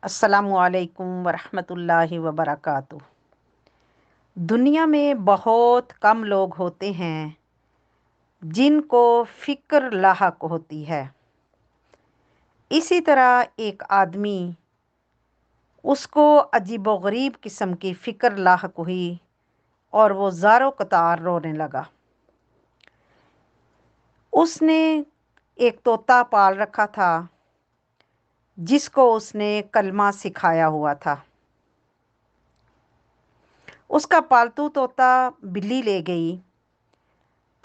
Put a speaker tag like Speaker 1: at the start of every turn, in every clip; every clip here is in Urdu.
Speaker 1: السلام علیکم ورحمۃ اللہ وبرکاتہ۔ دنیا میں بہت کم لوگ ہوتے ہیں جن کو فکر لاحق ہوتی ہے۔ اسی طرح ایک آدمی اس کو عجیب و غریب قسم کی فکر لاحق ہوئی اور وہ زاروں قطار رونے لگا۔ اس نے ایک طوطا پال رکھا تھا جس کو اس نے کلمہ سکھایا ہوا تھا۔ اس کا پالتو طوطا بلی لے گئی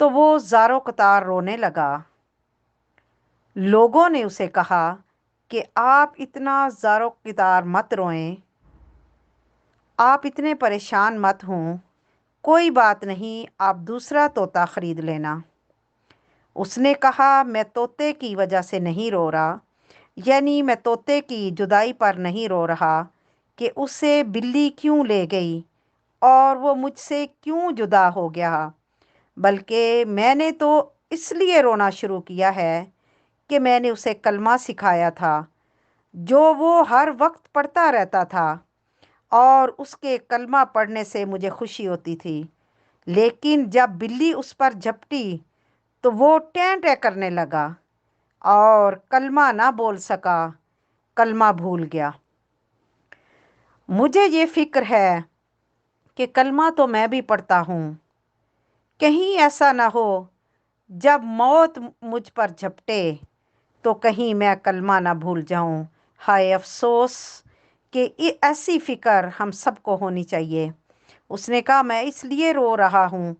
Speaker 1: تو وہ زاروں قطار رونے لگا۔ لوگوں نے اسے کہا کہ آپ اتنا زاروں قطار مت روئیں، آپ اتنے پریشان مت ہوں، کوئی بات نہیں، آپ دوسرا طوطا خرید لینا۔ اس نے کہا میں طوطے کی وجہ سے نہیں رو رہا، یعنی میں طوطے کی جدائی پر نہیں رو رہا کہ اسے بلی کیوں لے گئی اور وہ مجھ سے کیوں جدا ہو گیا، بلکہ میں نے تو اس لیے رونا شروع کیا ہے کہ میں نے اسے کلمہ سکھایا تھا جو وہ ہر وقت پڑھتا رہتا تھا اور اس کے کلمہ پڑھنے سے مجھے خوشی ہوتی تھی، لیکن جب بلی اس پر جھپٹی تو وہ ٹیں ٹیں کرنے لگا اور کلمہ نہ بول سکا، کلمہ بھول گیا۔ مجھے یہ فکر ہے کہ کلمہ تو میں بھی پڑھتا ہوں، کہیں ایسا نہ ہو جب موت مجھ پر جھپٹے تو کہیں میں کلمہ نہ بھول جاؤں۔ ہائے افسوس کہ ایسی فکر ہم سب کو ہونی چاہیے۔ اس نے کہا میں اس لیے رو رہا ہوں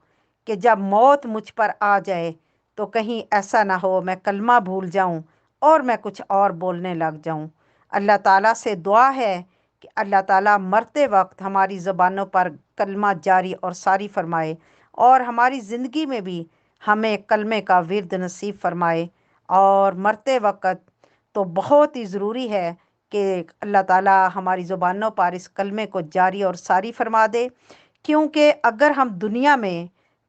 Speaker 1: کہ جب موت مجھ پر آ جائے تو کہیں ایسا نہ ہو میں کلمہ بھول جاؤں اور میں کچھ اور بولنے لگ جاؤں۔ اللہ تعالیٰ سے دعا ہے کہ اللہ تعالیٰ مرتے وقت ہماری زبانوں پر کلمہ جاری اور ساری فرمائے اور ہماری زندگی میں بھی ہمیں کلمے کا ورد نصیب فرمائے، اور مرتے وقت تو بہت ہی ضروری ہے کہ اللہ تعالیٰ ہماری زبانوں پر اس کلمے کو جاری اور ساری فرما دے، کیونکہ اگر ہم دنیا میں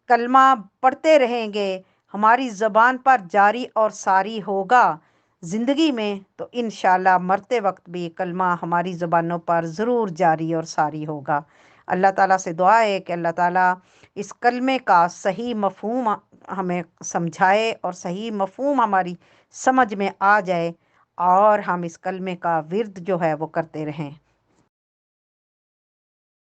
Speaker 1: کلمہ پڑھتے رہیں گے، ہماری زبان پر جاری اور ساری ہوگا زندگی میں، تو انشاءاللہ مرتے وقت بھی کلمہ ہماری زبانوں پر ضرور جاری اور ساری ہوگا۔ اللہ تعالیٰ سے دعا ہے کہ اللہ تعالیٰ اس کلمے کا صحیح مفہوم ہمیں سمجھائے اور صحیح مفہوم ہماری سمجھ میں آ جائے اور ہم اس کلمے کا ورد جو ہے وہ کرتے رہیں۔